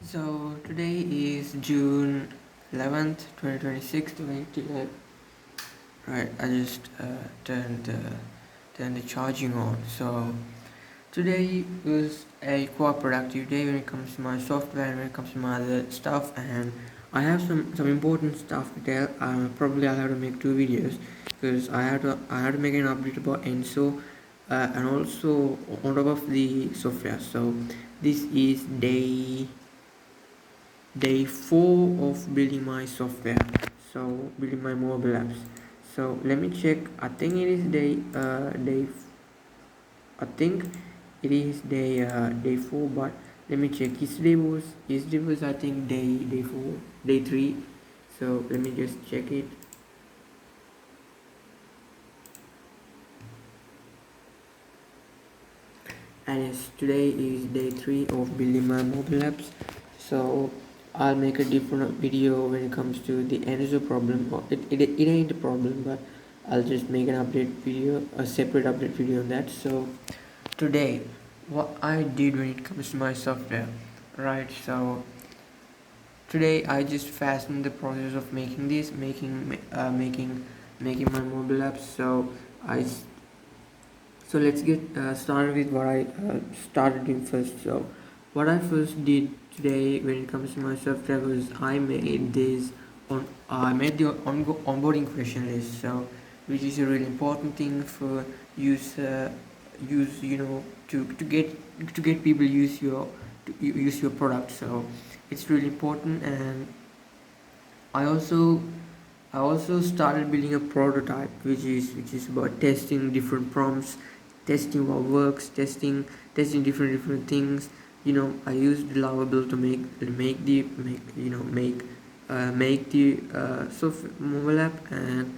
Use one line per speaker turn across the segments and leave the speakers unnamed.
So today is June 11th, 2026, the way today. Right, I just turned the charging on. So today was a quite productive day when it comes to my software and when it comes to my other stuff, and I have some important stuff to tell. Probably I'll have to make two videos because I had to make an update about Enso, and also on top of the software. So this is day 4 of building my software, so building my mobile apps. So let me check. I think it is I think it is day 4, but let me check. Yesterday was I think day 4, day 3. So let me just check it. And yes, today is day 3 of building my mobile apps. So I'll make a different video when it comes to the Enso problem. Or it ain't a problem, but I'll just make an update video, a separate update video on that. So today, what I did when it comes to my software, right? So today I just fastened the process of making this, making my mobile apps. I so let's get started with what I started doing first. So what I first did today when it comes to my software was I made the onboarding question list. So which is a really important thing for use to get people use your product. So it's really important. And I also I also started building a prototype, which is about testing different prompts, testing what works, testing different things. I used Lovable to make the mobile app, and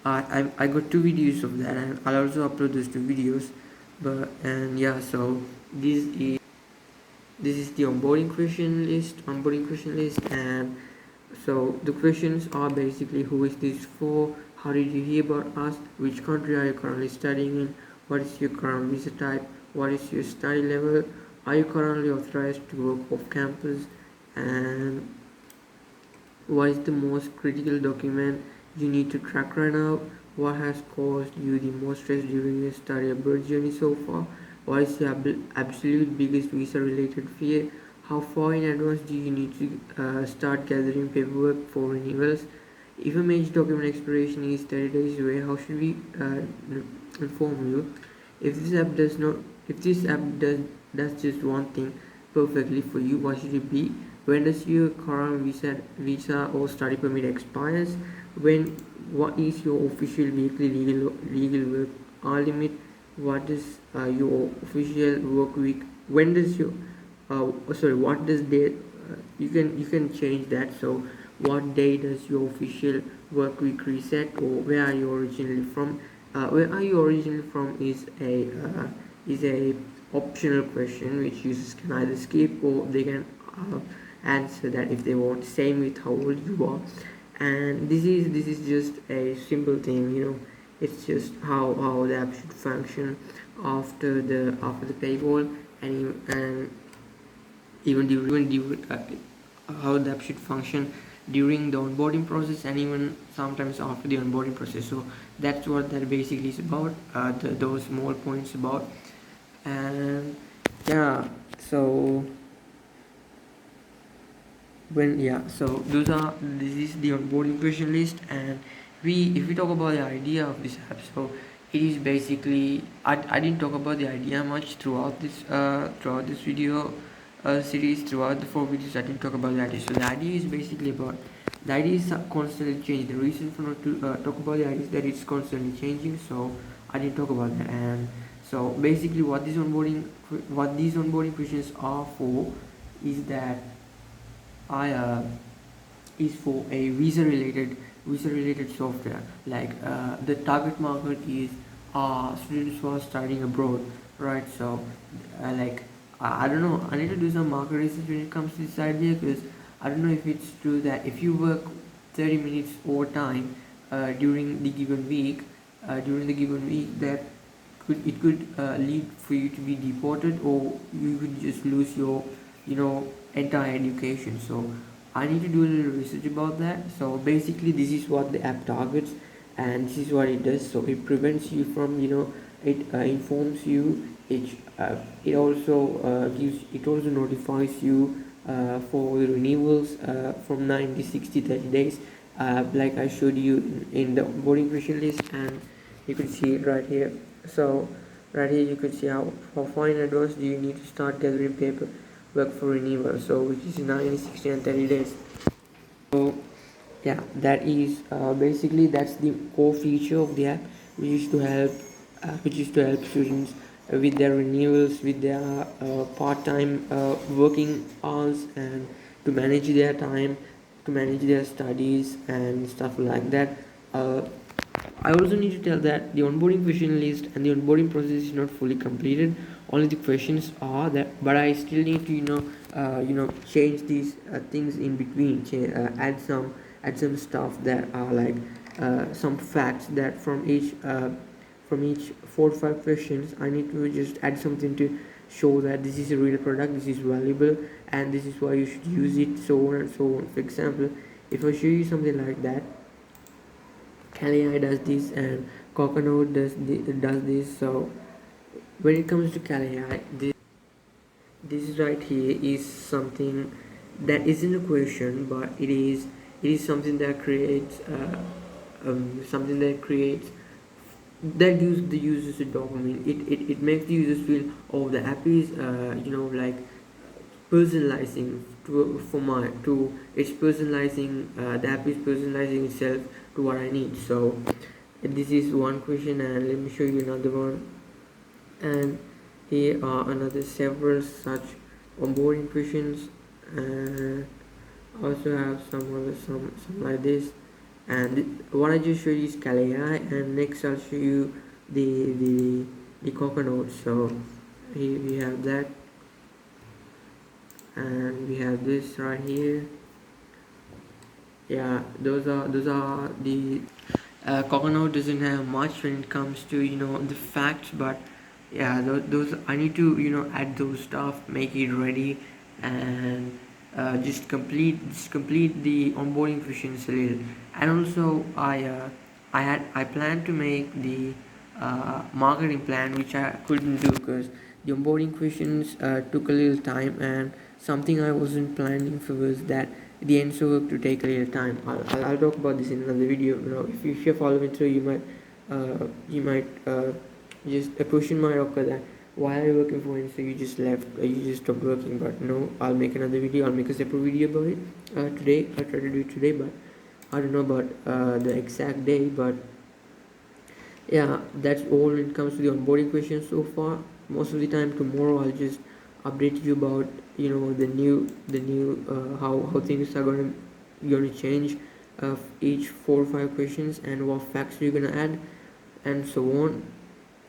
I got two videos of that, and I'll also upload those two videos. But and yeah, so this is the onboarding question list. And so the questions are basically: who is this for? How did you hear about us? Which country are you currently studying in? What is your current visa type? What is your study level? Are you currently authorized to work off campus? And what is the most critical document you need to track right now? What has caused you the most stress during your study abroad journey so far? What is the absolute biggest visa related fear? How far in advance do you need to start gathering paperwork for renewals? If a major document expiration is 30 days away, how should we inform you? If this app does not, if this app does just one thing perfectly for you, what should it be? When does your current visa or study permit expires? When what is your official weekly legal work hour limit? What is your official work week? When does your what does day you can change that. So what day does your official work week reset, or where are you originally from? Where are you originally from is a optional question which users can either skip, or they can answer that if they want. Same with how old you are. And this is just a simple thing. It's just how the app should function after the paywall, and even how the app should function during the onboarding process, and even sometimes after the onboarding process. So that's what that basically is about, those small points about. And yeah, so this is the onboarding question list. And if we talk about the idea of this app, so it is basically, I didn't talk about the idea much throughout this video series. Throughout the 4 videos I didn't talk about the idea. So the idea is basically about, the idea is constantly changing. The reason for not to talk about the idea is that it's constantly changing, so I didn't talk about that. And so basically what these onboarding questions are for is that I is for a visa related software. Like the target market is students who are studying abroad, right? So I don't know, I need to do some market research when it comes to this idea, because I don't know if it's true that if you work 30 minutes overtime during the given week, that could lead for you to be deported, or you could just lose your you know entire education. So I need to do a little research about that. So basically this is what the app targets, and this is what it does. So it prevents you from, it informs you, it also it also notifies you for the renewals from 90, 60, 30 days, like I showed you in the onboarding question list, and you can see it right here. So right here you can see how far in advance do you need to start gathering paperwork for renewal, so which is 90, 60 and 30 days. So yeah, that is basically that's the core feature of the app, which is to help students with their renewals, with their part-time working hours, and to manage their time, to manage their studies and stuff like that. uh, I also need to tell that the onboarding question list and the onboarding process is not fully completed. Only the questions are that, but I still need to change these things in between. Add some stuff that are like some facts that from each 4 or 5 questions. I need to just add something to show that this is a real product, this is valuable, and this is why you should use it, so on and so on. For example, if I show you something like that, Kali does this and Coconut does this. So when it comes to Kali, this right here is something that isn't a question, but it is something that creates something that creates that gives the users a dopamine. It makes the users feel, oh, the app is like personalizing to it's personalizing, the app is personalizing itself to what I need. So this is one question, and let me show you another one. And here are another several such onboarding questions, and also have some like this. And what I just showed you is Kalei, and next I'll show you the Coconut. So here we have that, and we have this right here. Yeah, those are the Coconut doesn't have much when it comes to the facts, but yeah, those I need to add those stuff, make it ready, and just complete the onboarding questions a little. And also I plan to make the marketing plan, which I couldn't do because the onboarding questions took a little time, and something I wasn't planning for was that the answer work to take a little time. I'll talk about this in another video. If you're following through, you might just a question might occur that why are you working for Insta? You just left, you just stopped working. But no, I'll make another video. I'll make a separate video about it today. I'll try to do it today, but I don't know about the exact day. But yeah, that's all when it comes to the onboarding questions so far. Most of the time tomorrow I'll just update you about the new how things are going to change each 4 or 5 questions, and what facts you're going to add, and so on.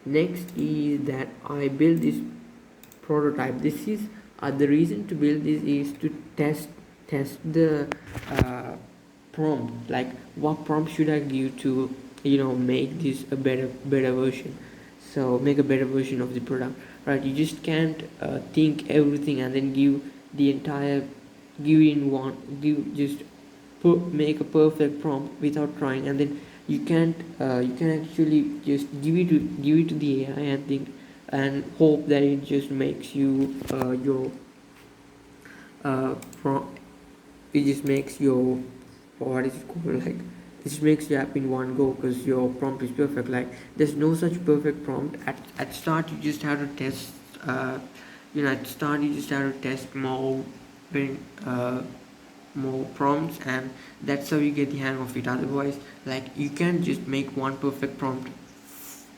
Next is that I build this prototype. This is the reason to build this is to test the prompt, like what prompt should I give to make this a better version. So make a better version of the product, right? You just can't think everything and then give the entire give in one give just make a perfect prompt without trying, and then you can actually just give it to the AI and think and hope that it just makes you your prompt. It just makes your, what is it called, like it just makes the app in one go because your prompt is perfect. Like there's no such perfect prompt. At start you just have to test at start you just have to test more prompts, and that's how you get the hang of it. Otherwise, like, you can't just make one perfect prompt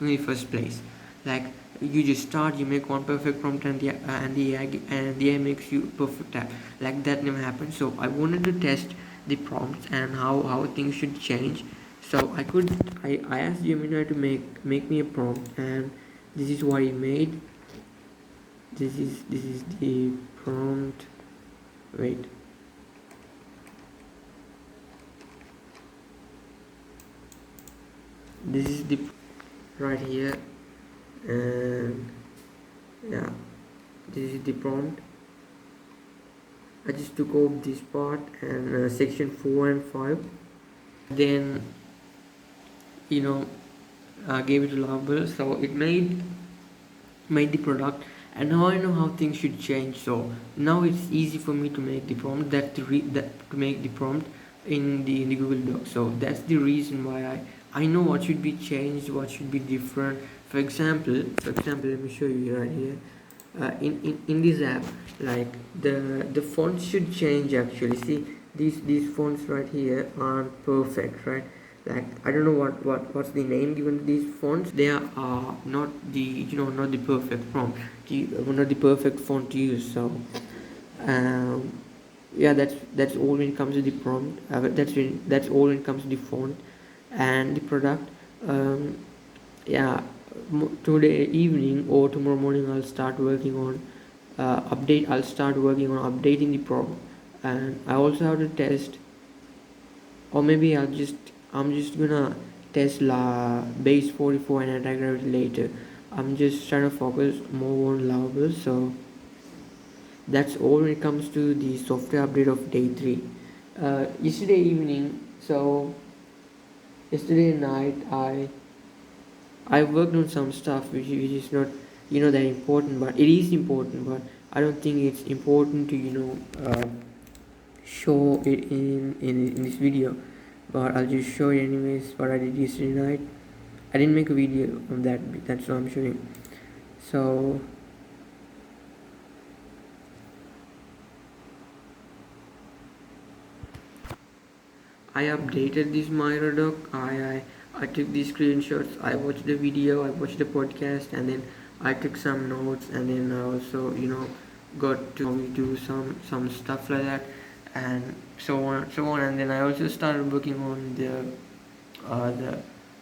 in the first place. Like, you just start, you make one perfect prompt, and the AI makes you perfect app. Like, that never happened. So I wanted to test the prompts and how things should change. So I asked Gemini to make me a prompt, and this is what he made. This is the prompt. Wait. This is the right here, and yeah, this is the prompt, I just took off this part and section 4 and 5, then you know gave it a label, so it made the product, and now I know how things should change. So now it's easy for me to make the prompt, that to make the prompt in the Google Doc. So that's the reason why I know what should be changed, what should be different. For example, let me show you right here. In this app, like the fonts should change actually. See, these fonts right here aren't perfect, right? Like I don't know what's the name given to these fonts. They are not the not the perfect prompt, not the perfect font to use. So um, yeah, that's all when it comes to the prompt. That's all when it comes to the font and the product. Yeah, today evening or tomorrow morning I'll start working on updating the prompt, and I also have to test, or maybe I'm just gonna test base 44 and anti-gravity later. I'm just trying to focus more on Laravel. So that's all when it comes to the software update of day 3. Yesterday evening, so yesterday night, I worked on some stuff which is not that important, but it is important. But I don't think it's important to show it in this video. But I'll just show you anyways what I did yesterday night. I didn't make a video on that. That's what I'm showing. So I updated this Miro doc. I took these screenshots. I watched the video. I watched the podcast, and then I took some notes. And then I also got to do some stuff like that, and so on. And then I also started working on the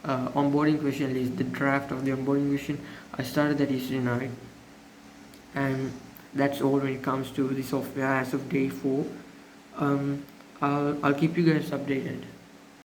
onboarding question list, the draft of the onboarding question. I started that yesterday night, and that's all when it comes to the software as of day 4. I'll keep you guys updated.